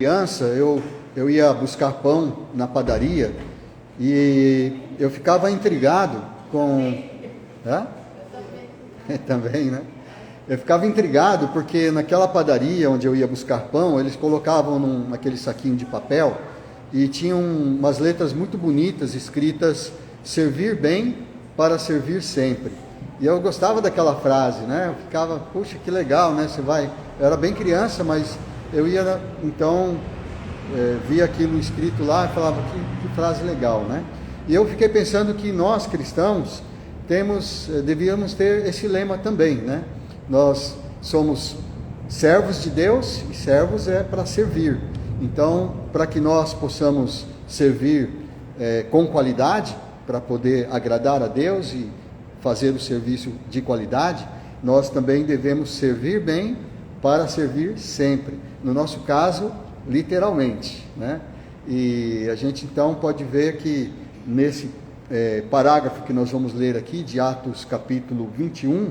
Criança, eu ia buscar pão na padaria e eu ficava intrigado com... Hã? Também, né? Eu ficava intrigado porque naquela padaria onde eu ia buscar pão, eles colocavam naquele saquinho de papel e tinham umas letras muito bonitas escritas: servir bem para servir sempre. E eu gostava daquela frase, né? Eu ficava, puxa, que legal, né? Eu era bem criança, mas eu ia, então, via aquilo escrito lá e falava, que frase legal, né? E eu fiquei pensando que nós, cristãos, devíamos ter esse lema também, né? Nós somos servos de Deus e servos é para servir. Então, para que nós possamos servir com qualidade, para poder agradar a Deus e fazer o serviço de qualidade, nós também devemos servir bem para servir sempre. No nosso caso, literalmente, né? E a gente então pode ver que nesse parágrafo que nós vamos ler aqui, de Atos capítulo 21,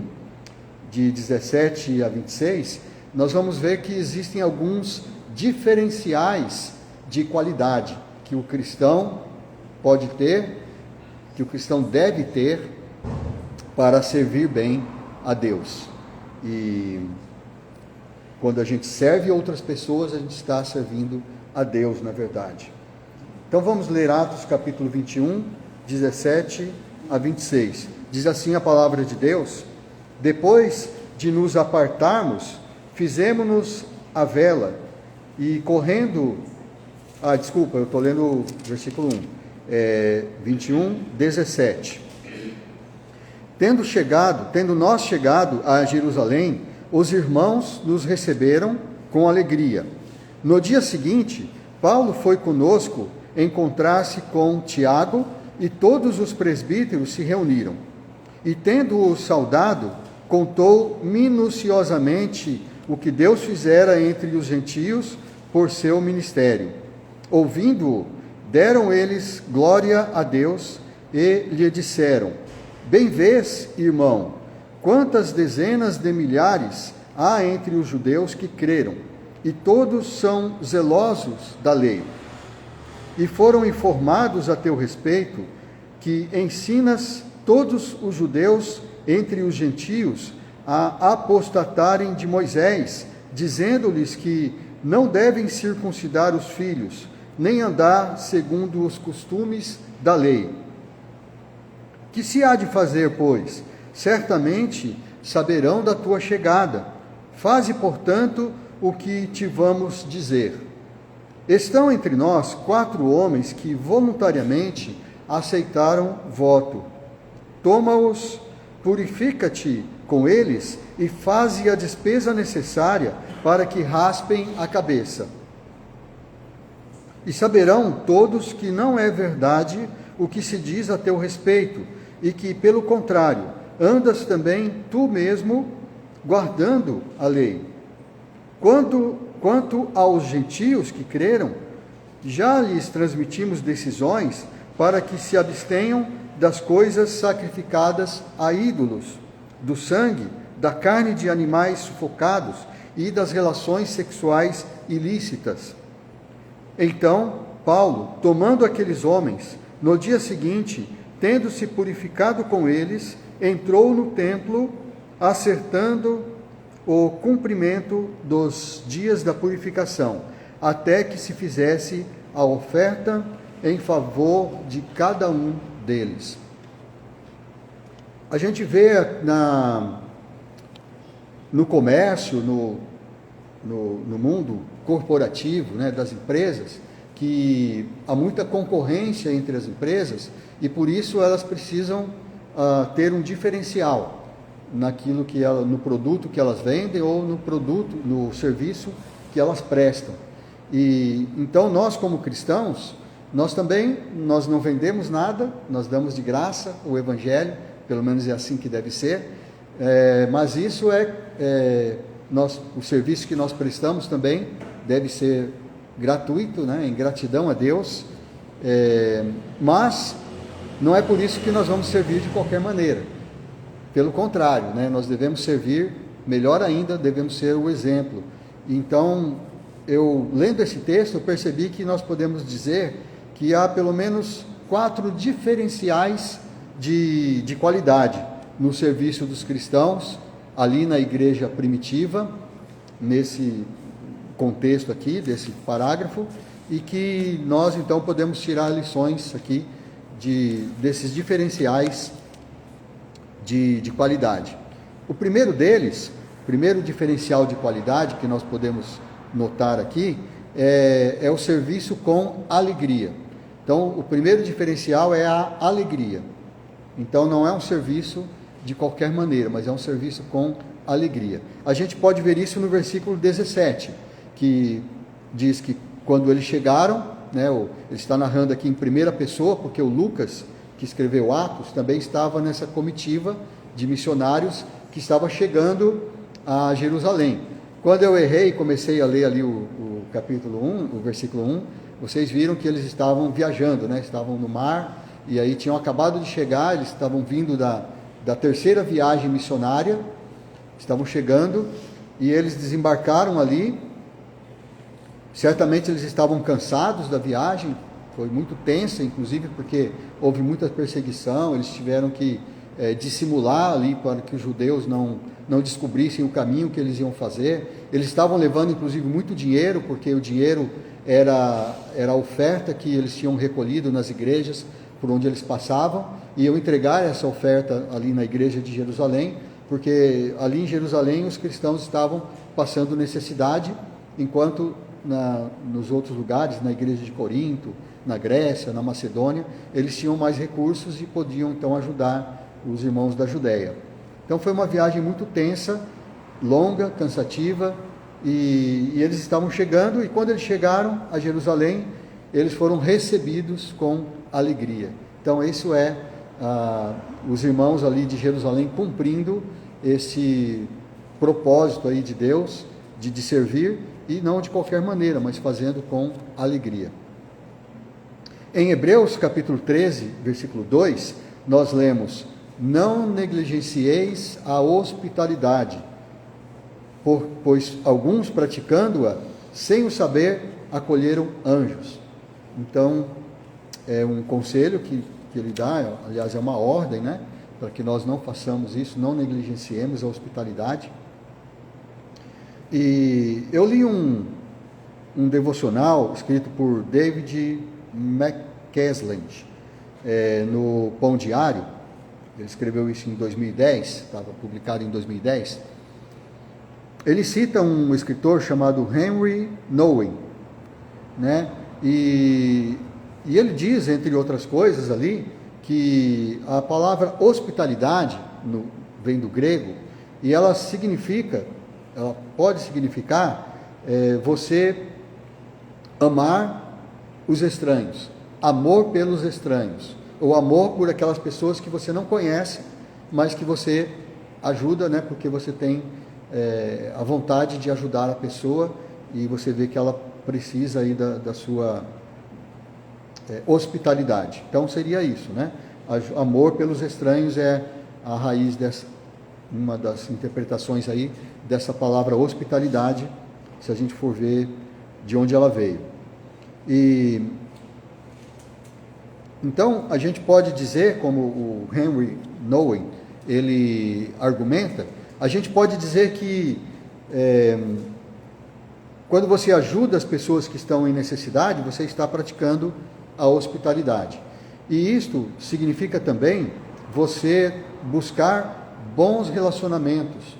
de 17 a 26, nós vamos ver que existem alguns diferenciais de qualidade que o cristão pode ter, que o cristão deve ter para servir bem a Deus. E quando a gente serve outras pessoas, a gente está servindo a Deus, na verdade. Então vamos ler Atos capítulo 21, 17 a 26. Diz assim a palavra de Deus: depois de nos apartarmos, fizemos-nos à vela, e correndo... eu estou lendo o versículo 21, 17. Tendo nós chegado a Jerusalém, os irmãos nos receberam com alegria. No dia seguinte, Paulo foi conosco encontrar-se com Tiago, e todos os presbíteros se reuniram. E tendo-o saudado, contou minuciosamente o que Deus fizera entre os gentios por seu ministério. Ouvindo-o, deram eles glória a Deus e lhe disseram: bem vês, irmão, quantas dezenas de milhares há entre os judeus que creram, e todos são zelosos da lei. E foram informados a teu respeito, que ensinas todos os judeus entre os gentios a apostatarem de Moisés, dizendo-lhes que não devem circuncidar os filhos, nem andar segundo os costumes da lei. Que se há de fazer, pois? Certamente saberão da tua chegada. Faze, portanto, o que te vamos dizer. Estão entre nós 4 homens que voluntariamente aceitaram voto. Toma-os, purifica-te com eles e faze a despesa necessária para que raspem a cabeça. E saberão todos que não é verdade o que se diz a teu respeito, e que, pelo contrário, andas também tu mesmo guardando a lei. Quanto aos gentios que creram, já lhes transmitimos decisões para que se abstenham das coisas sacrificadas a ídolos, do sangue, da carne de animais sufocados e das relações sexuais ilícitas. Então, Paulo, tomando aqueles homens, no dia seguinte, tendo-se purificado com eles, entrou no templo, acertando o cumprimento dos dias da purificação, até que se fizesse a oferta em favor de cada um deles. A gente vê no comércio, no mundo corporativo, né, das empresas, que há muita concorrência entre as empresas, e por isso elas precisam ter um diferencial no produto que elas vendem ou no serviço que elas prestam. E então nós, como cristãos, nós não vendemos nada, nós damos de graça o Evangelho, pelo menos é assim que deve ser, mas isso o serviço que nós prestamos também deve ser gratuito, né, em gratidão a Deus, mas não é por isso que nós vamos servir de qualquer maneira. Pelo contrário, né, nós devemos servir, melhor ainda, devemos ser o exemplo. Então, eu lendo esse texto, eu percebi que nós podemos dizer que há pelo menos 4 diferenciais de qualidade no serviço dos cristãos, ali na igreja primitiva, nesse contexto aqui, desse parágrafo, e que nós então podemos tirar lições aqui desses diferenciais de qualidade. O primeiro deles, o primeiro diferencial de qualidade que nós podemos notar aqui, é o serviço com alegria. Então, o primeiro diferencial é a alegria. Então, não é um serviço de qualquer maneira, mas é um serviço com alegria. A gente pode ver isso no versículo 17, que diz que quando eles chegaram, né, ele está narrando aqui em primeira pessoa, porque o Lucas, que escreveu Atos, também estava nessa comitiva de missionários que estava chegando a Jerusalém. Quando eu errei e comecei a ler ali o capítulo 1, o versículo 1, vocês viram que eles estavam viajando, né? Estavam no mar, e aí tinham acabado de chegar, eles estavam vindo da terceira viagem missionária, estavam chegando, e eles desembarcaram ali. Certamente eles estavam cansados da viagem, foi muito tensa, inclusive porque houve muita perseguição, eles tiveram que dissimular ali para que os judeus não descobrissem o caminho que eles iam fazer. Eles estavam levando inclusive muito dinheiro, porque o dinheiro era a oferta que eles tinham recolhido nas igrejas por onde eles passavam, e iam entregar essa oferta ali na igreja de Jerusalém, porque ali em Jerusalém os cristãos estavam passando necessidade, enquanto nos outros lugares, na igreja de Corinto, na Grécia, na Macedônia, eles tinham mais recursos e podiam então ajudar os irmãos da Judéia. Então foi uma viagem muito tensa, longa, cansativa, e eles estavam chegando, e quando eles chegaram a Jerusalém, eles foram recebidos com alegria. Então isso é os irmãos ali de Jerusalém cumprindo esse propósito aí de Deus, de servir, e não de qualquer maneira, mas fazendo com alegria. Em Hebreus capítulo 13, versículo 2, nós lemos: não negligencieis a hospitalidade, pois alguns praticando-a, sem o saber, acolheram anjos. Então, é um conselho que ele dá, aliás, é uma ordem, né? Para que nós não façamos isso, não negligenciemos a hospitalidade. E eu li um devocional escrito por David McCasland, no Pão Diário. Ele escreveu isso em 2010, estava publicado em 2010. Ele cita um escritor chamado Henry Nouwen, né? E ele diz, entre outras coisas ali, que a palavra hospitalidade vem do grego, e ela pode significar você amar os estranhos, amor pelos estranhos, ou amor por aquelas pessoas que você não conhece, mas que você ajuda, né, porque você tem a vontade de ajudar a pessoa, e você vê que ela precisa aí da sua hospitalidade. Então seria isso, né? Amor pelos estranhos é a raiz uma das interpretações aí dessa palavra hospitalidade, se a gente for ver de onde ela veio. E então a gente pode dizer, como o Henry Nouwen ele argumenta, a gente pode dizer que quando você ajuda as pessoas que estão em necessidade, você está praticando a hospitalidade. E isto significa também você buscar bons relacionamentos.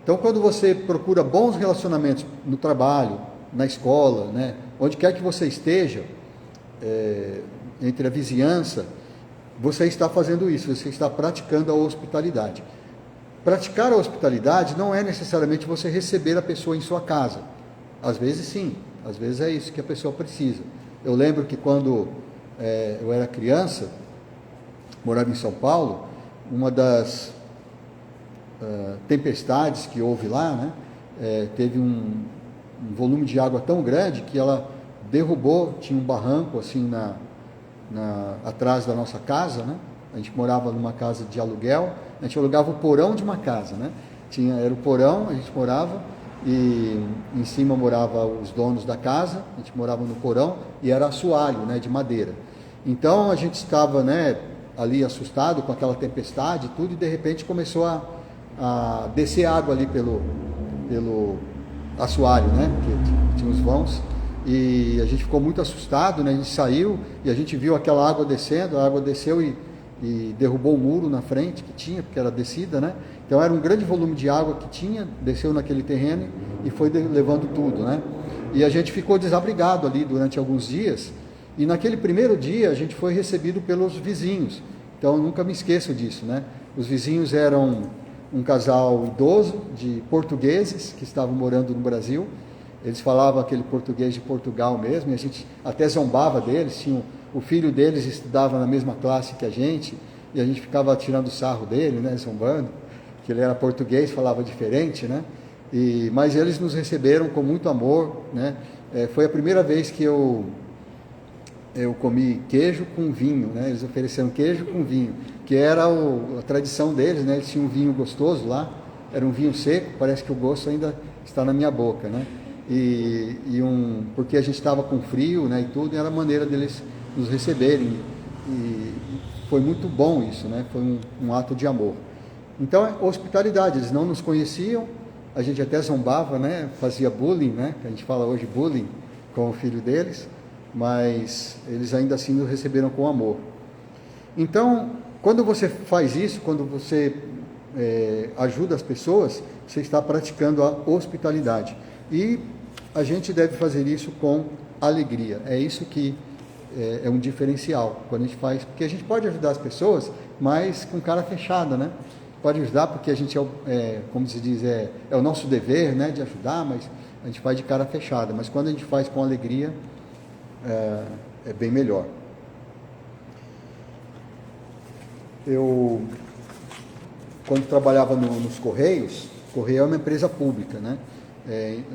Então, quando você procura bons relacionamentos no trabalho, na escola, né, onde quer que você esteja, entre a vizinhança, você está fazendo isso, você está praticando a hospitalidade. Praticar a hospitalidade não é necessariamente você receber a pessoa em sua casa. Às vezes sim, às vezes é isso que a pessoa precisa. Eu lembro que quando eu era criança, morava em São Paulo, uma das tempestades que houve lá, né, teve um volume de água tão grande que ela derrubou, tinha um barranco assim atrás da nossa casa, né? A gente morava numa casa de aluguel, a gente alugava o porão de uma casa, né? Era o porão, a gente morava, e em cima morava os donos da casa, a gente morava no porão, e era assoalho, né, de madeira. Então a gente estava, né, ali assustado com aquela tempestade e tudo, e de repente começou a descer água ali pelo assoalho, né, que tinha os vãos, e a gente ficou muito assustado, né, a gente saiu e a gente viu aquela água descendo, a água desceu e derrubou o muro na frente que tinha, porque era descida, né? Então era um grande volume de água que tinha, desceu naquele terreno e foi levando tudo, né? E a gente ficou desabrigado ali durante alguns dias, e naquele primeiro dia a gente foi recebido pelos vizinhos. Então eu nunca me esqueço disso, né? Os vizinhos eram um casal idoso de portugueses que estavam morando no Brasil. Eles falavam aquele português de Portugal mesmo, e a gente até zombava deles. O filho deles estudava na mesma classe que a gente, e a gente ficava tirando sarro dele, né, zombando, que ele era português, falava diferente, né? Mas eles nos receberam com muito amor, né? Foi a primeira vez que eu comi queijo com vinho, né? Eles ofereceram queijo com vinho, que era a tradição deles, né? Eles tinham um vinho gostoso lá, era um vinho seco, parece que o gosto ainda está na minha boca, né? Porque a gente estava com frio, né, e tudo, e era a maneira deles nos receberem, e foi muito bom isso, né? Foi um ato de amor. Então, hospitalidade, eles não nos conheciam, a gente até zombava, né? Fazia bullying, né? Que a gente fala hoje bullying com o filho deles, mas eles ainda assim nos receberam com amor. Então, quando você faz isso, quando você ajuda as pessoas, você está praticando a hospitalidade. E a gente deve fazer isso com alegria. É isso que é um diferencial quando a gente faz, porque a gente pode ajudar as pessoas, mas com cara fechada, né? Pode ajudar porque a gente como se diz, é o nosso dever, né, de ajudar, mas a gente faz de cara fechada. Mas quando a gente faz com alegria, é bem melhor. Eu, quando trabalhava nos Correios, Correio é uma empresa pública, né?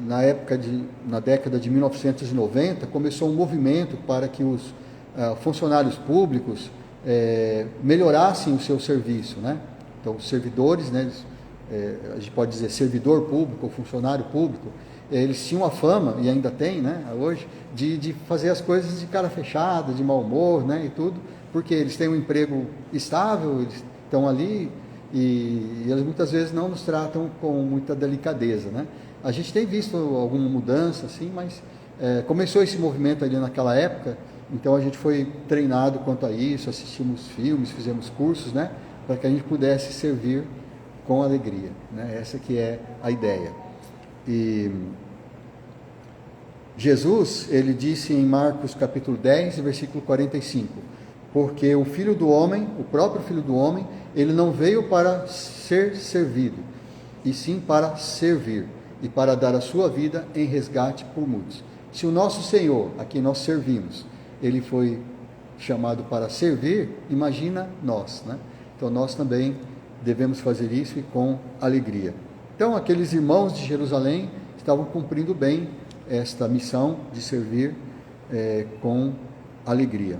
Na década de 1990, começou um movimento para que os funcionários públicos melhorassem o seu serviço, né? Então, os servidores, né, a gente pode dizer servidor público ou funcionário público, eles tinham a fama, e ainda tem, né, hoje, de fazer as coisas de cara fechada, de mau humor, né, e tudo, porque eles têm um emprego estável, eles estão ali, e eles muitas vezes não nos tratam com muita delicadeza, né? A gente tem visto alguma mudança, assim, mas começou esse movimento ali naquela época, então a gente foi treinado quanto a isso, assistimos filmes, fizemos cursos, né, para que a gente pudesse servir com alegria, né? Essa que é a ideia. E Jesus, ele disse em Marcos capítulo 10, versículo 45, porque o Filho do Homem, o próprio Filho do Homem, ele não veio para ser servido, e sim para servir, e para dar a sua vida em resgate por muitos. Se o nosso Senhor, a quem nós servimos, ele foi chamado para servir, imagina nós, né? Então nós também devemos fazer isso e com alegria. Então aqueles irmãos de Jerusalém estavam cumprindo bem esta missão de servir com alegria.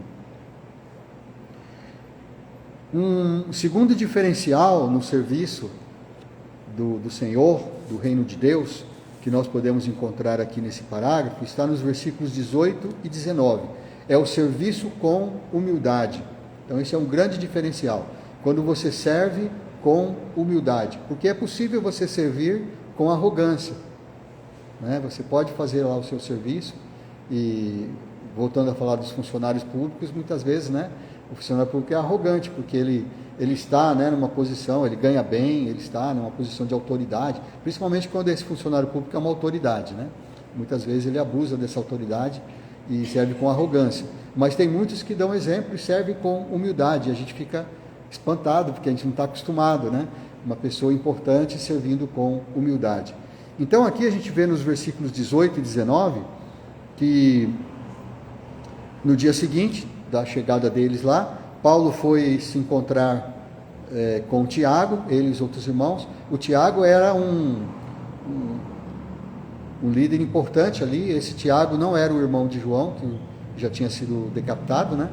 Um segundo diferencial no serviço do Senhor, do reino de Deus, que nós podemos encontrar aqui nesse parágrafo, está nos versículos 18 e 19. É o serviço com humildade. Então esse é um grande diferencial. Quando você serve com humildade, porque é possível você servir com arrogância, né? Você pode fazer lá o seu serviço, e voltando a falar dos funcionários públicos, muitas vezes, né, o funcionário público é arrogante, porque ele está, né, numa posição, ele ganha bem, ele está numa posição de autoridade, principalmente quando esse funcionário público é uma autoridade, né? Muitas vezes ele abusa dessa autoridade e serve com arrogância. Mas tem muitos que dão exemplo e servem com humildade, e a gente fica espantado, porque a gente não está acostumado, né? Uma pessoa importante servindo com humildade. Então aqui a gente vê nos versículos 18 e 19, que no dia seguinte da chegada deles lá, Paulo foi se encontrar com o Tiago, ele e os outros irmãos. O Tiago era um líder importante ali. Esse Tiago não era o irmão de João, que já tinha sido decapitado, né?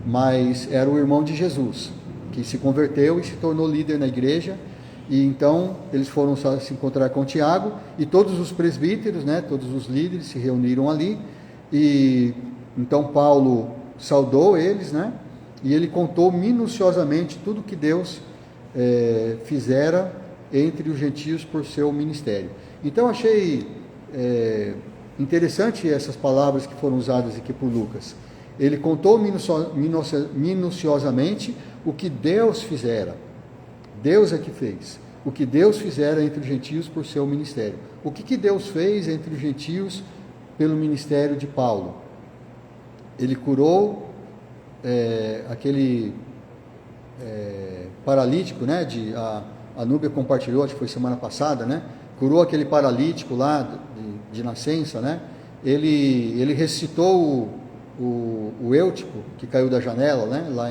Mas era o irmão de Jesus, que se converteu e se tornou líder na igreja. E então eles foram se encontrar com Tiago, e todos os presbíteros, né, todos os líderes se reuniram ali, e então Paulo saudou eles, né, e ele contou minuciosamente tudo que Deus fizera entre os gentios por seu ministério. Então achei interessante essas palavras que foram usadas aqui por Lucas. Ele contou minuciosamente o que Deus fizera. Deus é que fez. O que Deus fizera entre os gentios por seu ministério. O que Deus fez entre os gentios pelo ministério de Paulo? Ele curou aquele paralítico, né? A Núbia compartilhou, acho que foi semana passada, né? Curou aquele paralítico lá de nascença, né? Ele ressuscitou o Eutico, que caiu da janela, né? Lá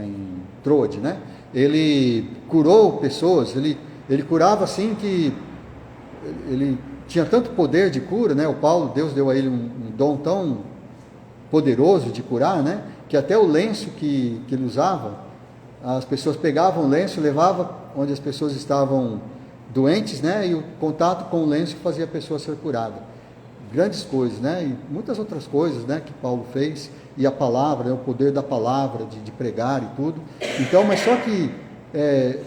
em Troade, né? Ele curou pessoas, ele curava assim que ele tinha tanto poder de cura, né? O Paulo, Deus deu a ele um dom tão poderoso de curar, né? Que até o lenço que ele usava, as pessoas pegavam o lenço, levavam onde as pessoas estavam doentes, né? E o contato com o lenço fazia a pessoa ser curada. Grandes coisas, né? E muitas outras coisas, né? Que Paulo fez, e a palavra, né? O poder da palavra, de pregar e tudo. Então, mas só que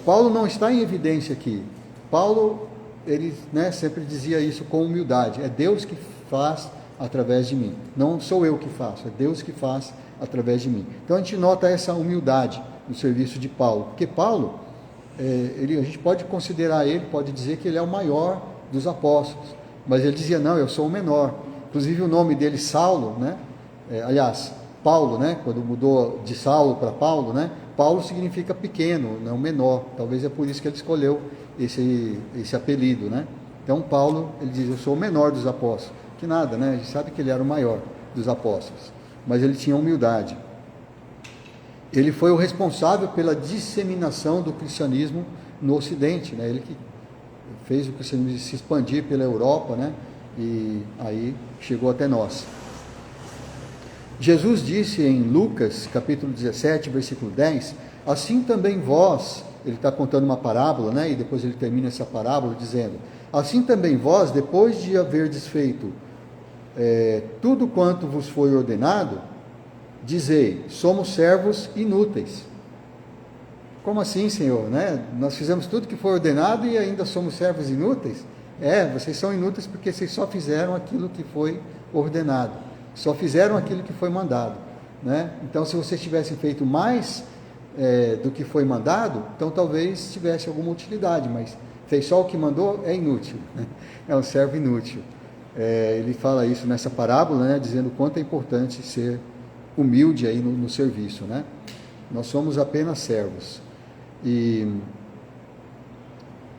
Paulo não está em evidência aqui. Paulo, ele, né, sempre dizia isso com humildade: é Deus que faz através de mim, não sou eu que faço, é Deus que faz através de mim. Então a gente nota essa humildade no serviço de Paulo, porque Paulo, a gente pode considerar ele, pode dizer que ele é o maior dos apóstolos, mas ele dizia: não, eu sou o menor. Inclusive o nome dele, Saulo, né? Paulo, né? Quando mudou de Saulo para Paulo, né? Paulo significa pequeno, não menor. Talvez é por isso que ele escolheu esse apelido, né? Então Paulo, ele diz: eu sou o menor dos apóstolos. Que nada, né? A gente sabe que ele era o maior dos apóstolos, mas ele tinha humildade. Ele foi o responsável pela disseminação do cristianismo no Ocidente, né? Ele que fez o cristianismo se expandir pela Europa, né? E aí chegou até nós. Jesus disse em Lucas, capítulo 17, versículo 10, assim também vós, ele está contando uma parábola, né? E depois ele termina essa parábola dizendo: assim também vós, depois de haverdes feito tudo quanto vos foi ordenado, dizei: somos servos inúteis. Como assim, Senhor? Né? Nós fizemos tudo que foi ordenado e ainda somos servos inúteis? Vocês são inúteis porque vocês só fizeram aquilo que foi ordenado, só fizeram aquilo que foi mandado, né? Então, se vocês tivessem feito mais do que foi mandado, então talvez tivesse alguma utilidade, mas fez só o que mandou, é inútil, né? É um servo inútil. Ele fala isso nessa parábola, né? Dizendo o quanto é importante ser humilde aí no serviço, né? Nós somos apenas servos. E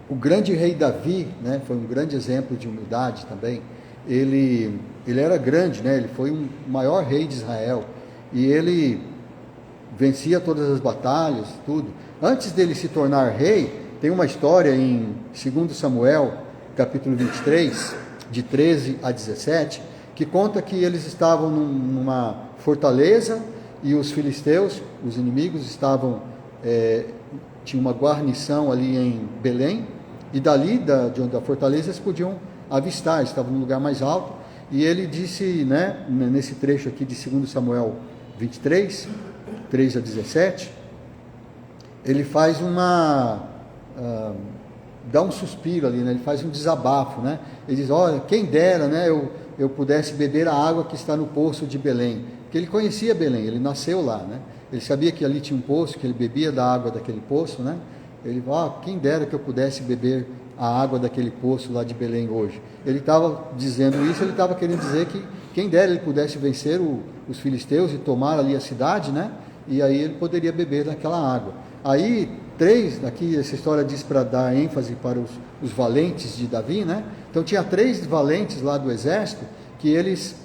o grande rei Davi, né, foi um grande exemplo de humildade também. Ele era grande, né? Ele foi o maior rei de Israel, e ele vencia todas as batalhas, tudo. Antes dele se tornar rei, tem uma história em 2 Samuel, capítulo 23, de 13 a 17, que conta que eles estavam numa fortaleza, e os filisteus, os inimigos, tinha uma guarnição ali em Belém, e dali da fortaleza eles podiam avistar, estavam num lugar mais alto. E ele disse, né, nesse trecho aqui de 2 Samuel 23, 3 a 17, ele faz dá um suspiro ali, né? Ele faz um desabafo, né? Ele diz: olha, quem dera, né, eu pudesse beber a água que está no poço de Belém, porque ele conhecia Belém, ele nasceu lá, né? Ele sabia que ali tinha um poço, que ele bebia da água daquele poço, né? Ele falou: quem dera que eu pudesse beber a água daquele poço lá de Belém hoje. Ele estava dizendo isso, ele estava querendo dizer que quem dera ele pudesse vencer os filisteus e tomar ali a cidade, né? E aí ele poderia beber daquela água. Aí, aqui essa história diz para dar ênfase para os valentes de Davi, né? Então tinha 3 valentes lá do exército, que eles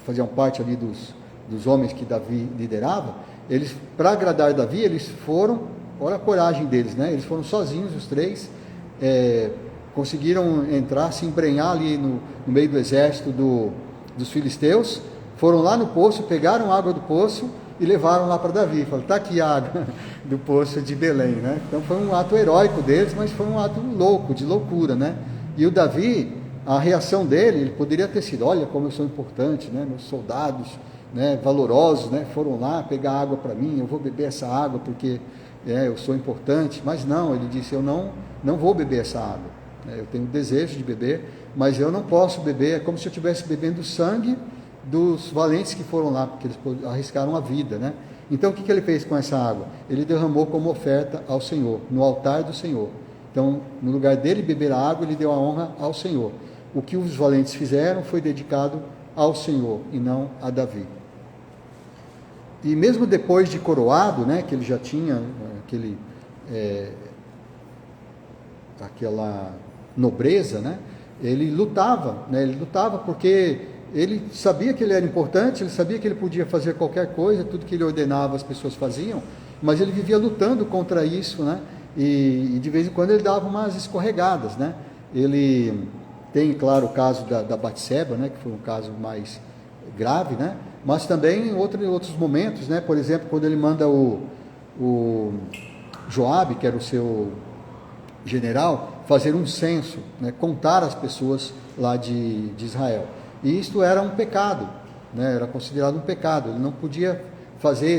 faziam parte ali dos homens que Davi liderava. Eles, para agradar Davi, eles foram, olha a coragem deles, né? Eles foram sozinhos, os 3, conseguiram entrar, se embrenhar ali no meio do exército dos filisteus, foram lá no poço, pegaram água do poço e levaram lá para Davi. Falaram, está aqui a água do poço de Belém, né? Então foi um ato heróico deles, mas foi um ato louco, de loucura, né? E o Davi, a reação dele, ele poderia ter sido, olha como eu sou importante, né? Meus soldados, né, valorosos, né, foram lá pegar água para mim, eu vou beber essa água porque eu sou importante. Mas não, ele disse, eu não vou beber essa água, eu tenho desejo de beber, mas eu não posso beber, é como se eu estivesse bebendo o sangue dos valentes que foram lá, porque eles arriscaram a vida, né? Então o que ele fez com essa água? Ele derramou como oferta ao Senhor, no altar do Senhor. Então, no lugar dele beber a água, ele deu a honra ao Senhor. O que os valentes fizeram foi dedicado ao Senhor e não a Davi. E mesmo depois de coroado, né, que ele já tinha aquela nobreza, né, ele lutava porque ele sabia que ele era importante, ele sabia que ele podia fazer qualquer coisa, tudo que ele ordenava as pessoas faziam, mas ele vivia lutando contra isso, né, e de vez em quando ele dava umas escorregadas, né. Ele tem, claro, o caso da Batseba, né, que foi um caso mais grave, né, mas também em outros momentos, né, por exemplo, quando ele manda o Joabe, que era o seu general, fazer um censo, né, contar as pessoas lá de Israel. E isto era um pecado, né, era considerado um pecado. Ele não podia fazer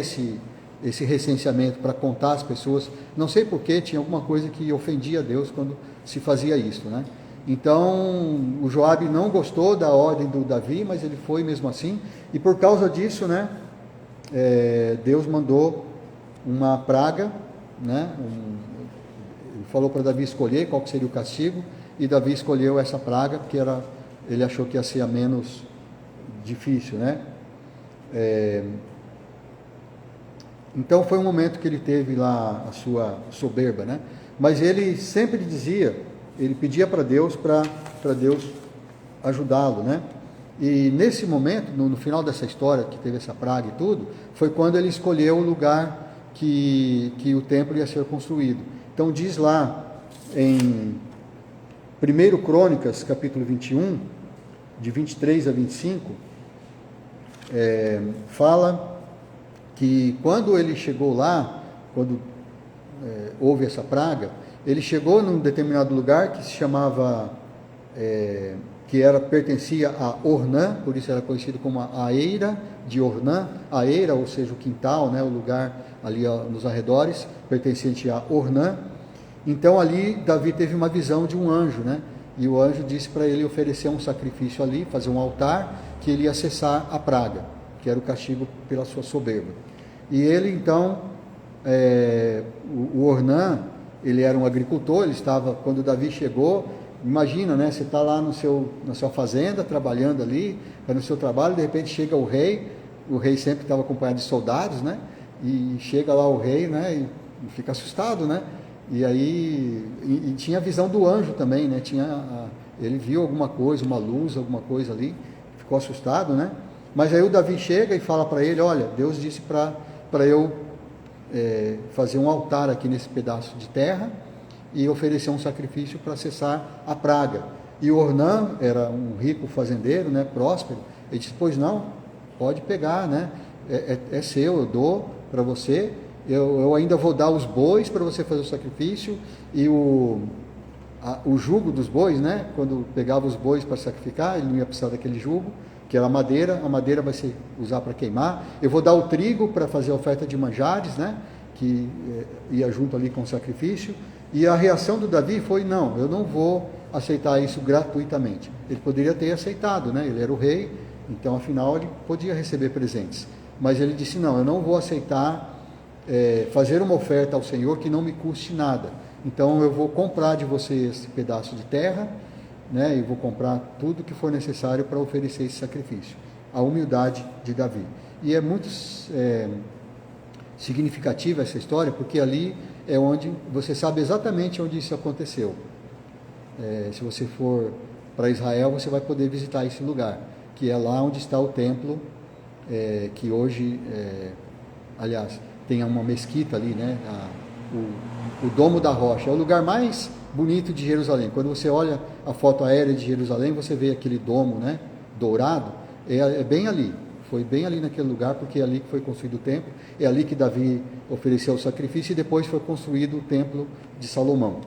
esse recenseamento para contar as pessoas. Não sei porquê, tinha alguma coisa que ofendia a Deus quando se fazia isso, né? Então o Joabe não gostou da ordem do Davi, mas ele foi mesmo assim. E por causa disso, né, Deus mandou uma praga, né? Ele falou para Davi escolher qual que seria o castigo, e Davi escolheu essa praga porque ele achou que ia ser a menos difícil, né? Então foi um momento que ele teve lá a sua soberba, né? Mas ele sempre dizia, ele pedia para Deus ajudá-lo, né? E nesse momento, no final dessa história, que teve essa praga e tudo, foi quando ele escolheu o lugar que o templo ia ser construído. Então diz lá em 1 Crônicas, capítulo 21, de 23 a 25, fala que quando ele chegou lá, quando houve essa praga, ele chegou num determinado lugar que se chamava, pertencia a Ornã, por isso era conhecido como a Eira de Ornã. A Eira, ou seja, o quintal, né, o lugar ali nos arredores, pertencente a Ornã. Então ali Davi teve uma visão de um anjo, né? E o anjo disse para ele oferecer um sacrifício ali, fazer um altar, que ele ia cessar a praga, que era o castigo pela sua soberba. E ele então, o Ornã, ele era um agricultor, ele estava, quando Davi chegou, imagina, né, você está lá na sua fazenda, trabalhando ali, no seu trabalho, de repente chega o rei sempre estava acompanhado de soldados, né, e chega lá o rei, né, e fica assustado, né, e aí, e tinha a visão do anjo também, né, ele viu alguma coisa, uma luz, alguma coisa ali, ficou assustado, né, mas aí o Davi chega e fala para ele, olha, Deus disse para eu fazer um altar aqui nesse pedaço de terra e oferecer um sacrifício para cessar a praga. E o Ornã era um rico fazendeiro, né, próspero. Ele disse, pois não, pode pegar, né, é seu, eu dou para você, eu ainda vou dar os bois para você fazer o sacrifício, e o jugo dos bois, né, quando pegava os bois para sacrificar, ele não ia precisar daquele jugo, que era a madeira vai ser usar para queimar. Eu vou dar o trigo para fazer a oferta de manjares, né, que ia junto ali com o sacrifício. E a reação do Davi foi, não, eu não vou aceitar isso gratuitamente. Ele poderia ter aceitado, né, ele era o rei, então afinal ele podia receber presentes. Mas ele disse, não, eu não vou aceitar fazer uma oferta ao Senhor que não me custe nada. Então eu vou comprar de você esse pedaço de terra, né, e vou comprar tudo que for necessário para oferecer esse sacrifício. A humildade de Davi. E é muito significativa essa história, porque ali é onde você sabe exatamente onde isso aconteceu. Se você for para Israel, você vai poder visitar esse lugar, que é lá onde está o templo, que hoje, aliás, tem uma mesquita ali, né, o Domo da Rocha. É o lugar mais bonito de Jerusalém. Quando você olha a foto aérea de Jerusalém, você vê aquele domo, né, dourado, é bem ali. Foi bem ali naquele lugar, porque é ali que foi construído o templo, é ali que Davi ofereceu o sacrifício e depois foi construído o templo de Salomão.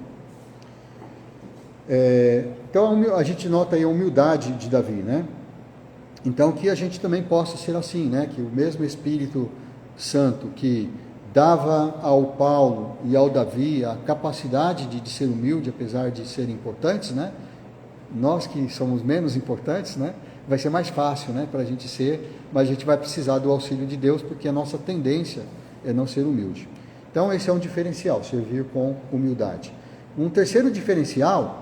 Então a gente nota aí a humildade de Davi, né? Então que a gente também possa ser assim, né? Que o mesmo Espírito Santo que dava ao Paulo e ao Davi a capacidade de ser humilde, apesar de serem importantes, né? Nós que somos menos importantes, né? Vai ser mais fácil, né? Para a gente ser, mas a gente vai precisar do auxílio de Deus, porque a nossa tendência é não ser humilde. Então esse é um diferencial, servir com humildade. Um terceiro diferencial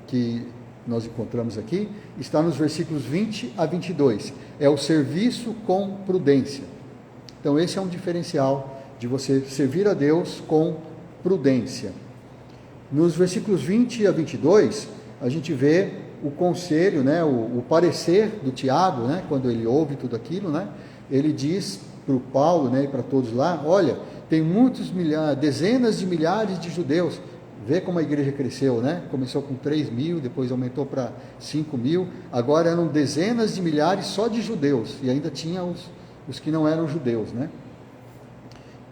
que nós encontramos aqui está nos versículos 20 a 22. É o serviço com prudência. Então esse é um diferencial de você servir a Deus com prudência. Nos versículos 20 a 22, a gente vê o conselho, né, o parecer do Tiago, né, quando ele ouve tudo aquilo, né, ele diz para o Paulo, né, e para todos lá, olha, tem dezenas de milhares de judeus. Vê como a igreja cresceu, né? Começou com 3.000, depois aumentou para 5.000, agora eram dezenas de milhares só de judeus, e ainda tinha os que não eram judeus, né?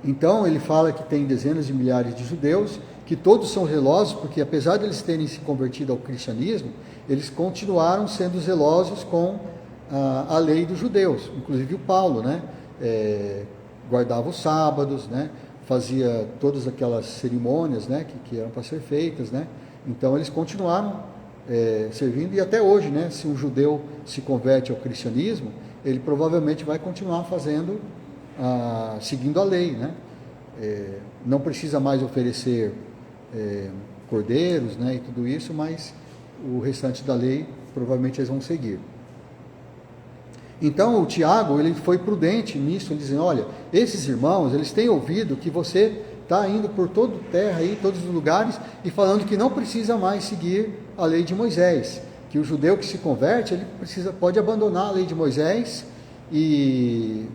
Então ele fala que tem dezenas de milhares de judeus, que todos são zelosos, porque apesar de eles terem se convertido ao cristianismo, eles continuaram sendo zelosos com a lei dos judeus, inclusive o Paulo, né? Guardava os sábados, né? Fazia todas aquelas cerimônias, né? que eram para ser feitas, né? Então eles continuaram servindo, e até hoje, né? Se um judeu se converte ao cristianismo, ele provavelmente vai continuar fazendo, seguindo a lei, né? Não precisa mais oferecer cordeiros, né? E tudo isso, mas o restante da lei provavelmente eles vão seguir. Então o Tiago, ele foi prudente nisso, dizendo, olha, esses irmãos, eles têm ouvido que você está indo por toda a terra, aí, todos os lugares, e falando que não precisa mais seguir a lei de Moisés, que o judeu que se converte, ele pode abandonar a lei de Moisés, e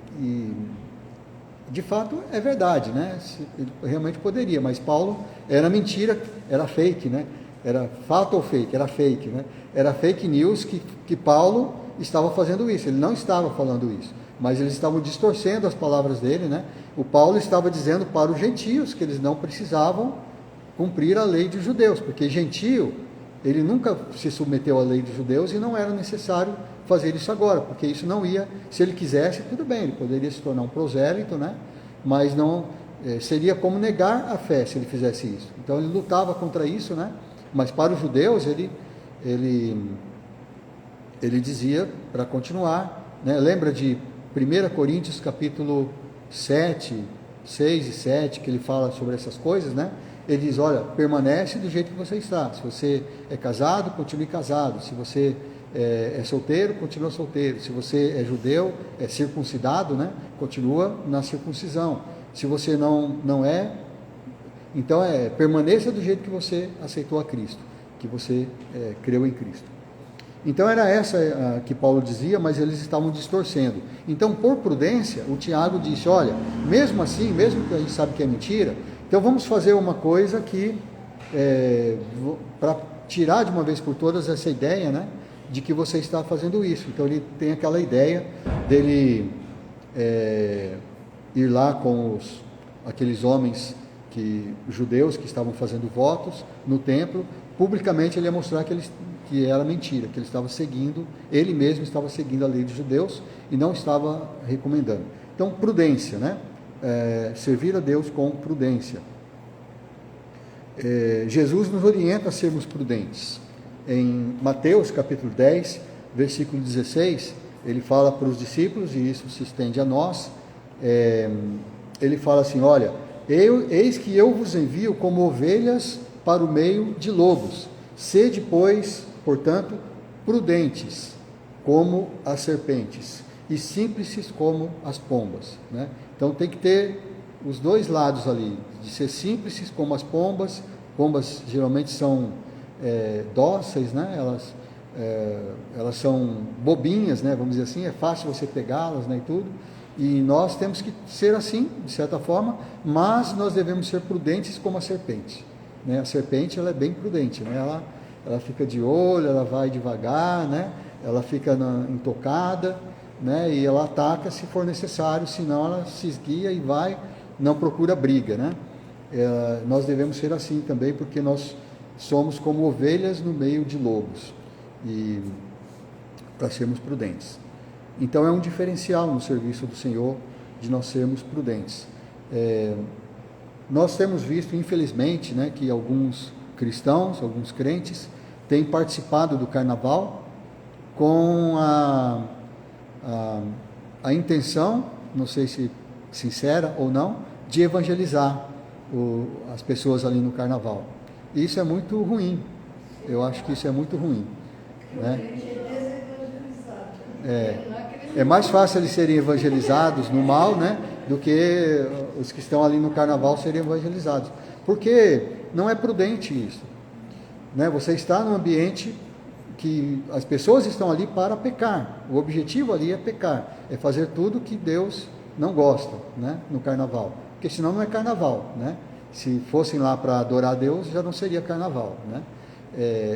de fato é verdade, né? Ele realmente poderia, mas Paulo era mentira, era fake, né? Era fato ou fake? Era fake, né? Era fake news que Paulo estava fazendo isso, ele não estava falando isso, mas eles estavam distorcendo as palavras dele, né? O Paulo estava dizendo para os gentios que eles não precisavam cumprir a lei dos judeus, porque gentio, ele nunca se submeteu à lei dos judeus e não era necessário fazer isso agora, porque isso não ia, se ele quisesse, tudo bem, ele poderia se tornar um prosélito, né? Mas não, seria como negar a fé se ele fizesse isso. Então ele lutava contra isso, né? Mas para os judeus ele dizia para continuar, né? Lembra de 1 Coríntios capítulo 7, 6 e 7, que ele fala sobre essas coisas, né? Ele diz, olha, permanece do jeito que você está, se você é casado, continue casado, se você é solteiro, continua solteiro, se você é judeu, é circuncidado, né? Continua na circuncisão, se você não é, então permaneça do jeito que você aceitou a Cristo, que você creu em Cristo. Então era essa que Paulo dizia, mas eles estavam distorcendo. Então, por prudência, o Tiago disse, olha, mesmo assim, mesmo que a gente sabe que é mentira, então vamos fazer uma coisa que, para tirar de uma vez por todas essa ideia, né, de que você está fazendo isso. Então ele tem aquela ideia dele ir lá com aqueles homens judeus que estavam fazendo votos no templo, publicamente ele ia mostrar que era mentira, que ele estava seguindo, ele mesmo estava seguindo a lei dos judeus e não estava recomendando. Então, prudência, né? Servir a Deus com prudência. Jesus nos orienta a sermos prudentes. Em Mateus capítulo 10, versículo 16, ele fala para os discípulos, e isso se estende a nós, ele fala assim, olha, eis que eu vos envio como ovelhas para o meio de lobos, sede, pois, portanto, prudentes como as serpentes e simples como as pombas, né? Então tem que ter os dois lados ali, de ser simples como as pombas. Pombas geralmente são dóceis, né? Elas são bobinhas, né? Vamos dizer assim, é fácil você pegá-las, né? E tudo. E nós temos que ser assim, de certa forma, mas nós devemos ser prudentes como a serpente, né? A serpente, ela é bem prudente, né? Ela fica de olho, ela vai devagar, né? Ela fica intocada, né? E ela ataca se for necessário, senão ela se esguia e vai, não procura briga, né? Nós devemos ser assim também, porque nós somos como ovelhas no meio de lobos, e para sermos prudentes. Então é um diferencial no serviço do Senhor de nós sermos prudentes. Nós temos visto, infelizmente, né, que alguns cristãos, alguns crentes, têm participado do carnaval com a intenção, não sei se sincera ou não, de evangelizar as pessoas ali no carnaval. E isso é muito ruim. Eu acho que isso é muito ruim, né? É mais fácil eles serem evangelizados no mal, né, do que os que estão ali no carnaval serem evangelizados. Porque não é prudente isso, né? Você está num ambiente que as pessoas estão ali para pecar. O objetivo ali é pecar, é fazer tudo que Deus não gosta, né, no carnaval. Porque senão não é carnaval, né? Se fossem lá para adorar a Deus, já não seria carnaval, né?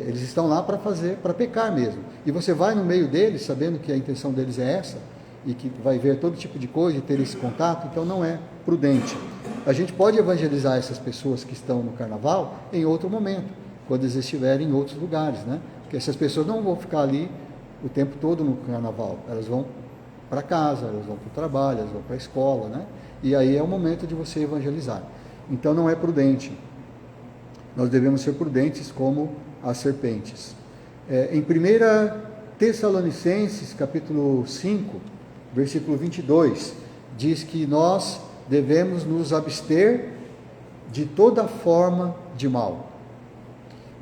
Eles estão lá para pecar mesmo. E você vai no meio deles, sabendo que a intenção deles é essa, e que vai ver todo tipo de coisa e ter esse contato, então não é prudente. A gente pode evangelizar essas pessoas que estão no carnaval em outro momento, quando eles estiverem em outros lugares, né? Porque essas pessoas não vão ficar ali o tempo todo no carnaval, elas vão para casa, elas vão para o trabalho, elas vão para a escola, né? E aí é o momento de você evangelizar. Então não é prudente. Nós devemos ser prudentes como as serpentes. Em 1 Tessalonicenses, capítulo 5, versículo 22, diz que nós devemos nos abster de toda forma de mal.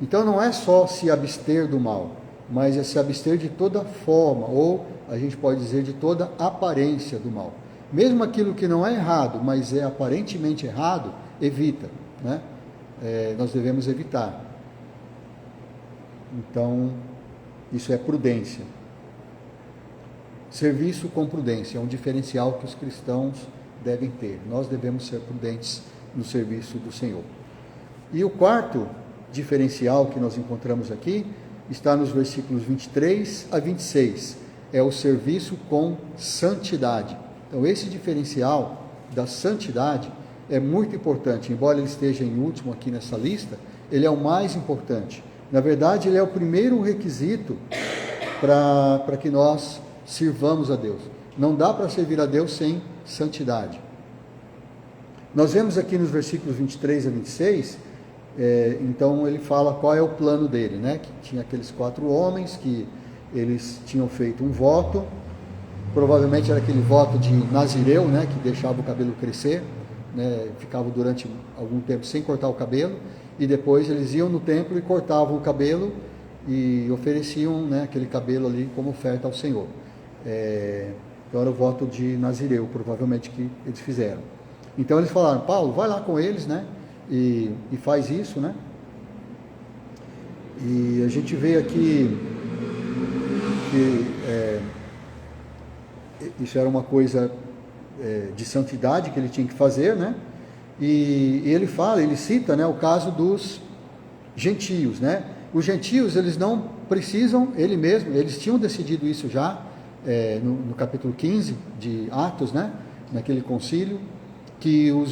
Então não é só se abster do mal, mas é se abster de toda forma, ou a gente pode dizer de toda aparência do mal. Mesmo aquilo que não é errado, mas é aparentemente errado, evita, né? Nós devemos evitar. Então, isso é prudência. Serviço com prudência é um diferencial que os cristãos devem ter. Nós devemos ser prudentes no serviço do Senhor. E o quarto diferencial que nós encontramos aqui está nos versículos 23 a 26. É o serviço com santidade. Então, esse diferencial da santidade é muito importante. Embora ele esteja em último aqui nessa lista, ele é o mais importante. Na verdade, ele é o primeiro requisito para que nós sirvamos a Deus. Não dá para servir a Deus sem santidade. Nós vemos aqui nos versículos 23 a 26, então ele fala qual é o plano dele, né? Que tinha aqueles 4 homens que eles tinham feito um voto, provavelmente era aquele voto de Nazireu, né? Que deixava o cabelo crescer, né? Ficava durante algum tempo sem cortar o cabelo, e depois eles iam no templo e cortavam o cabelo e ofereciam, né, aquele cabelo ali como oferta ao Senhor. Então era o voto de Nazireu, provavelmente, que eles fizeram. Então eles falaram: Paulo, vai lá com eles, né, e faz isso, né. E a gente vê aqui que isso era uma coisa de santidade que ele tinha que fazer, né. E ele fala, ele cita, né, o caso dos gentios, né. Os gentios, eles não precisam, eles tinham decidido isso já no capítulo 15 de Atos, né, naquele concílio, que os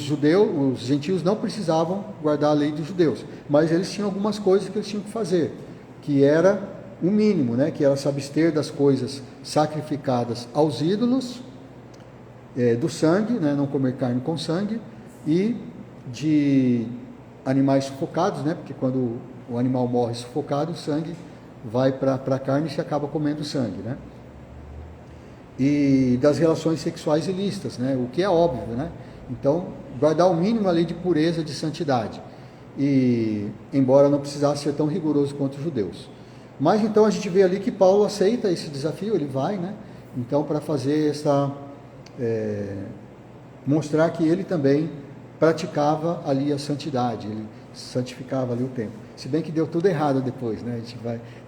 gentios não precisavam guardar a lei dos judeus, mas eles tinham algumas coisas que eles tinham que fazer, que era o mínimo, né, que era se abster das coisas sacrificadas aos ídolos, do sangue, né, não comer carne com sangue, e de animais sufocados, né, porque quando o animal morre sufocado, o sangue vai para a carne e se acaba comendo sangue, né? E das relações sexuais ilícitas, né? O que é óbvio, né? Então, guardar o mínimo ali de pureza, de santidade. E, embora não precisasse ser tão rigoroso quanto os judeus. Mas, então, a gente vê ali que Paulo aceita esse desafio, ele vai, né? Então, para fazer mostrar que ele também praticava ali a santidade, ele santificava ali o templo. Se bem que deu tudo errado depois, né?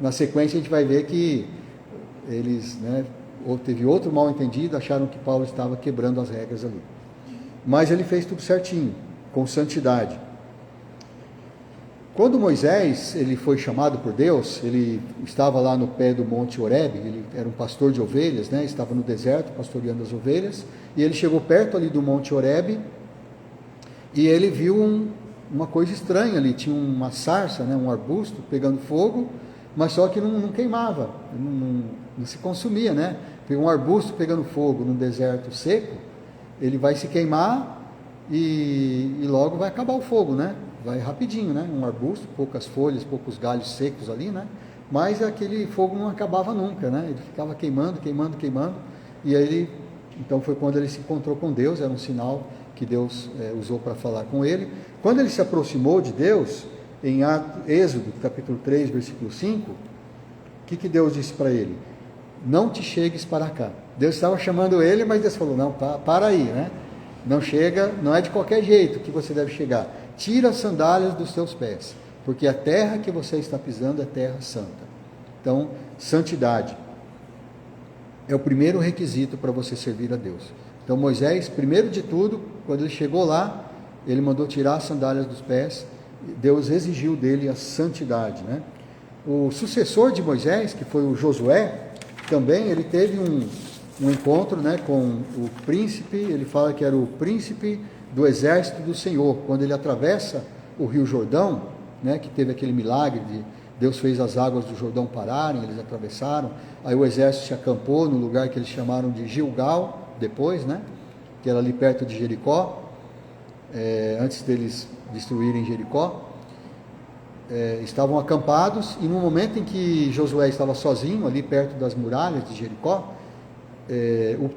Na sequência a gente vai ver que eles, né, teve outro mal entendido, acharam que Paulo estava quebrando as regras ali. Mas ele fez tudo certinho, com santidade. quando Moisés ele foi chamado por Deus, ele estava lá no pé do Monte Horebe, ele era um pastor de ovelhas, né? Estava no deserto pastoreando as ovelhas, e ele chegou perto ali do Monte Horebe, e ele viu uma coisa estranha ali, tinha uma sarça, né? Um arbusto pegando fogo, mas só que não queimava, não se consumia, né? Um arbusto pegando fogo num deserto seco, ele vai se queimar e logo vai acabar o fogo, né? Vai rapidinho, né? Um arbusto, poucas folhas, poucos galhos secos ali, né? Mas aquele fogo não acabava nunca, né? Ele ficava queimando, e aí então foi quando ele se encontrou com Deus, era um sinal que Deus usou para falar com ele. Quando ele se aproximou de Deus, em Êxodo, capítulo 3, versículo 5, o que Deus disse para ele? Não te chegues para cá. Deus estava chamando ele, mas Deus falou, não, para aí, né? Não chega, não é de qualquer jeito que você deve chegar. Tira as sandálias dos teus pés, porque a terra que você está pisando é terra santa. Então, santidade é o primeiro requisito para você servir a Deus. Então, Moisés, primeiro de tudo, quando ele chegou lá, ele mandou tirar as sandálias dos pés. Deus exigiu dele a santidade, né? O sucessor de Moisés, que foi o Josué, também ele teve um encontro, né, com o príncipe. Ele fala que era o príncipe do exército do Senhor, quando ele atravessa o rio Jordão, né, que teve aquele milagre de Deus fez as águas do Jordão pararem, eles atravessaram, aí o exército se acampou no lugar que eles chamaram de Gilgal, depois, né, que era ali perto de Jericó, antes deles destruírem Jericó. Estavam acampados, e no momento em que Josué estava sozinho, ali perto das muralhas de Jericó, o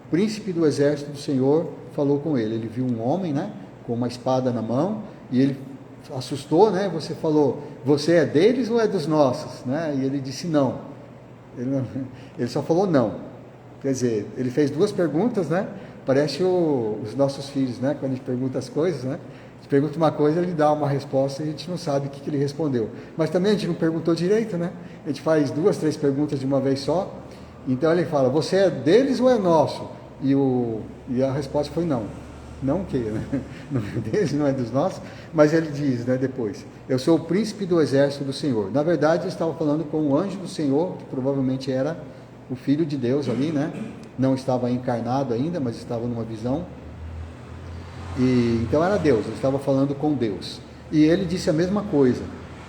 príncipe do exército do Senhor falou com ele. Ele viu um homem, né, com uma espada na mão, e ele assustou, né? Você falou, você é deles ou é dos nossos, né? E ele disse não. Ele só falou não. Quer dizer, ele fez duas perguntas, né? Parece os nossos filhos, né? Quando a gente pergunta as coisas, né? A gente pergunta uma coisa, ele dá uma resposta e a gente não sabe o que ele respondeu. Mas também a gente não perguntou direito, né? A gente faz 2, 3 perguntas de uma vez só. Então ele fala, você é deles ou é nosso? E a resposta foi não. Não o quê? Né? Não é deles, não é dos nossos. Mas ele diz, né, depois, eu sou o príncipe do exército do Senhor. Na verdade, ele estava falando com o anjo do Senhor, que provavelmente era o Filho de Deus ali, né? Não estava encarnado ainda, mas estava numa visão. E então era Deus, ele estava falando com Deus. E ele disse a mesma coisa,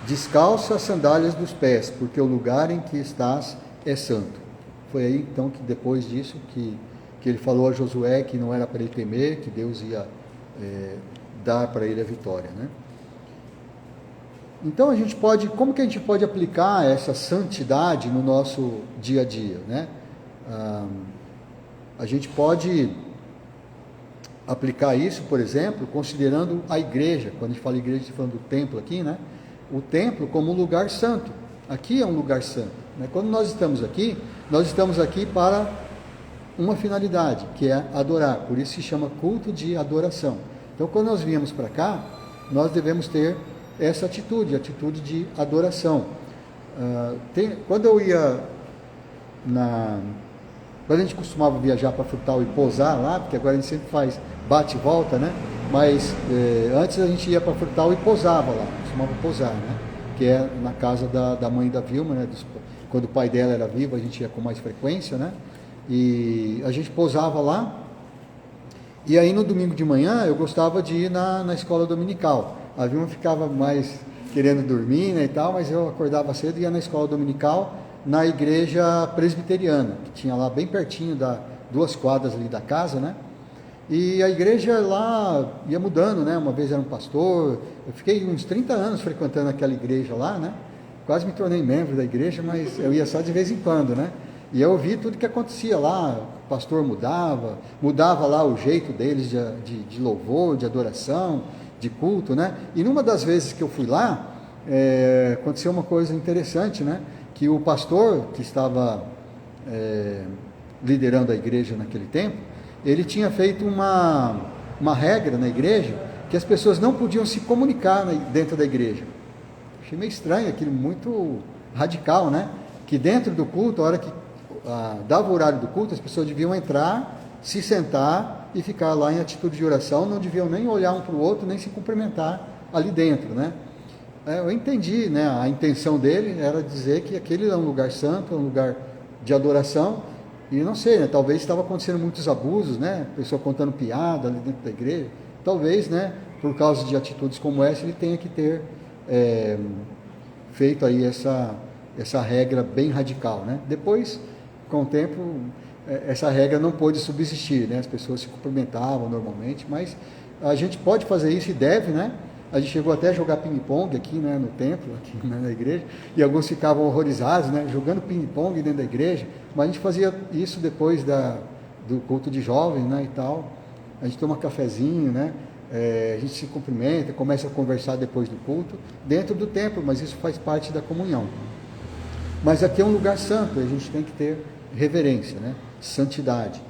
descalça as sandálias dos pés, porque o lugar em que estás é santo. Foi aí então que depois disso que ele falou a Josué que não era para ele temer, que Deus ia dar para ele a vitória, né? Então a gente pode, como que a gente pode aplicar essa santidade no nosso dia a dia, né? A gente pode aplicar isso, por exemplo, considerando a igreja. Quando a gente fala igreja, a gente está falando do templo aqui, né? O templo como um lugar santo. Aqui é um lugar santo, né? Quando nós estamos aqui para uma finalidade, que é adorar. Por isso se chama culto de adoração. Então, quando nós viemos para cá, nós devemos ter essa atitude de adoração. Quando eu ia quando a gente costumava viajar para Frutal e pousar lá, porque agora a gente sempre faz bate e volta, né? Mas antes a gente ia para Frutal e pousava lá, costumava pousar, né? Que é na casa da mãe da Vilma, né? Quando o pai dela era vivo, a gente ia com mais frequência, né? E a gente pousava lá. E aí no domingo de manhã eu gostava de ir na escola dominical. A Vilma ficava mais querendo dormir, né, e tal, mas eu acordava cedo e ia na escola dominical, na igreja presbiteriana, que tinha lá bem pertinho 2 quadras ali da casa, né? E a igreja lá ia mudando, né? Uma vez era um pastor, eu fiquei uns 30 anos frequentando aquela igreja lá, né? Quase me tornei membro da igreja, mas eu ia só de vez em quando, né? E eu vi tudo que acontecia lá, o pastor mudava lá o jeito deles de louvor, de adoração, de culto, né? E numa das vezes que eu fui lá, aconteceu uma coisa interessante, né? Que o pastor que estava liderando a igreja naquele tempo, ele tinha feito uma regra na igreja, que as pessoas não podiam se comunicar dentro da igreja. Achei meio estranho aquilo, muito radical, né? Que dentro do culto, a hora que dava o horário do culto, as pessoas deviam entrar, se sentar e ficar lá em atitude de oração, não deviam nem olhar um para o outro, nem se cumprimentar ali dentro, né? Eu entendi, né? A intenção dele era dizer que aquele é um lugar santo, é um lugar de adoração, e não sei, né? Talvez estava acontecendo muitos abusos, né? Pessoa contando piada ali dentro da igreja. Talvez, né? Por causa de atitudes como essa, ele tenha que ter feito aí essa regra bem radical, né? Depois, com o tempo, essa regra não pôde subsistir, né? As pessoas se cumprimentavam normalmente, mas a gente pode fazer isso e deve, né? A gente chegou até a jogar ping-pong aqui, né, no templo, aqui, né, na igreja, e alguns ficavam horrorizados, né, jogando ping-pong dentro da igreja, mas a gente fazia isso depois do culto de jovens, né, e tal. A gente toma cafezinho, né, a gente se cumprimenta, começa a conversar depois do culto, dentro do templo, mas isso faz parte da comunhão. Mas aqui é um lugar santo, a gente tem que ter reverência, né, santidade.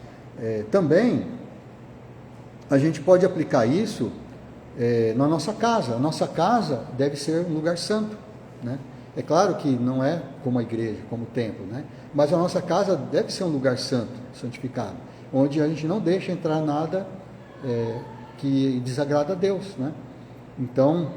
Também, a gente pode aplicar isso na nossa casa. A nossa casa deve ser um lugar santo, né? É claro que não é como a igreja, como o templo, né? Mas a nossa casa deve ser um lugar santo, santificado, onde a gente não deixa entrar nada que desagrada a Deus, né? Então,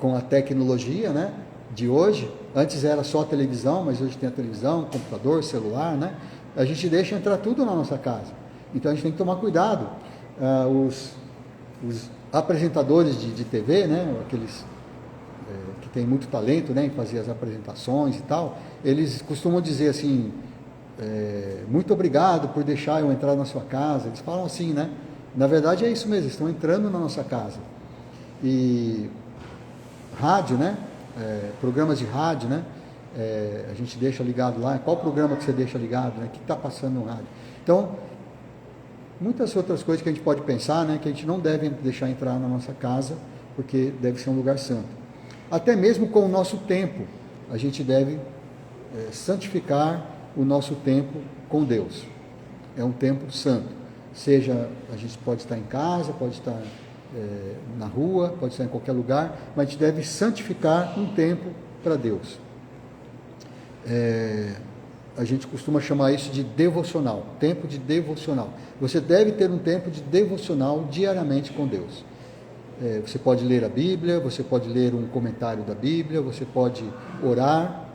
com a tecnologia, né, de hoje, antes era só a televisão, mas hoje tem a televisão, computador, celular, né? A gente deixa entrar tudo na nossa casa. Então a gente tem que tomar cuidado. Os apresentadores de TV, né, aqueles que têm muito talento, né, em fazer as apresentações e tal, eles costumam dizer assim, muito obrigado por deixar eu entrar na sua casa. Eles falam assim, né? Na verdade é isso mesmo, estão entrando na nossa casa. E rádio, né, programas de rádio, né, a gente deixa ligado lá. Qual programa que você deixa ligado, né? O que está passando no rádio? Então, muitas outras coisas que a gente pode pensar, né, que a gente não deve deixar entrar na nossa casa, porque deve ser um lugar santo. Até mesmo com o nosso tempo, a gente deve santificar o nosso tempo com Deus. É um tempo santo. Seja, a gente pode estar em casa, pode estar na rua, pode estar em qualquer lugar, mas a gente deve santificar um tempo para Deus. A gente costuma chamar isso de devocional, tempo de devocional. Você deve ter um tempo de devocional diariamente com Deus. Você pode ler a Bíblia, você pode ler um comentário da Bíblia, você pode orar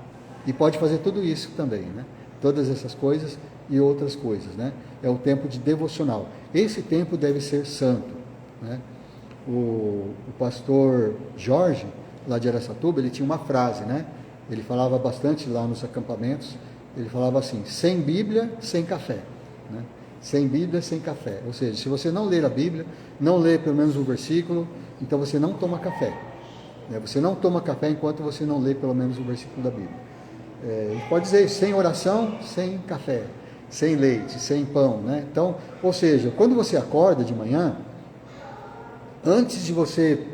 e pode fazer tudo isso também, né? Todas essas coisas e outras coisas, né? É o tempo de devocional. Esse tempo deve ser santo, né? O pastor Jorge, lá de Araçatuba, ele tinha uma frase, né? Ele falava bastante lá nos acampamentos. Ele falava assim: sem Bíblia, sem café, né? Sem Bíblia, sem café. Ou seja, se você não ler a Bíblia, não ler pelo menos um versículo, então você não toma café, né? Você não toma café enquanto você não lê pelo menos um versículo da Bíblia. A gente pode dizer, sem oração, sem café, sem leite, sem pão, né? Então, ou seja, quando você acorda de manhã, antes de você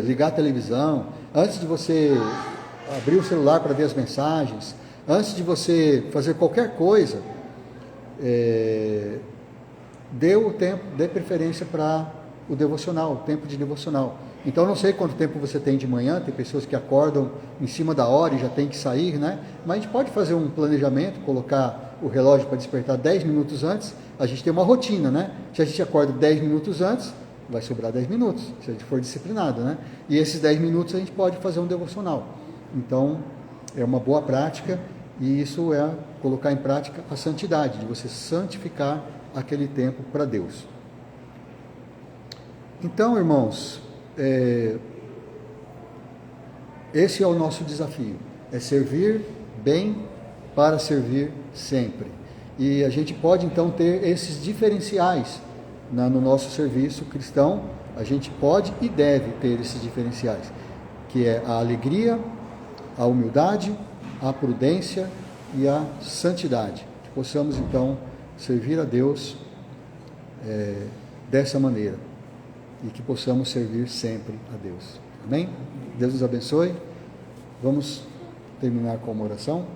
ligar a televisão, antes de você abrir o celular para ver as mensagens, antes de você fazer qualquer coisa, dê o tempo, dê preferência para o devocional, o tempo de devocional. Então, não sei quanto tempo você tem de manhã, tem pessoas que acordam em cima da hora e já tem que sair, né? Mas a gente pode fazer um planejamento, colocar o relógio para despertar 10 minutos antes. A gente tem uma rotina, né? Se a gente acorda 10 minutos antes, vai sobrar 10 minutos, se a gente for disciplinado, né? E esses 10 minutos a gente pode fazer um devocional. Então, é uma boa prática, e isso é colocar em prática a santidade, de você santificar aquele tempo para Deus. Então, irmãos, esse é o nosso desafio, é servir bem para servir sempre. E a gente pode então ter esses diferenciais no nosso serviço cristão. A gente pode e deve ter esses diferenciais, que é a alegria, a humildade, a prudência e a santidade. Que possamos então servir a Deus dessa maneira, e que possamos servir sempre a Deus. Amém? Deus nos abençoe. Vamos terminar com uma oração.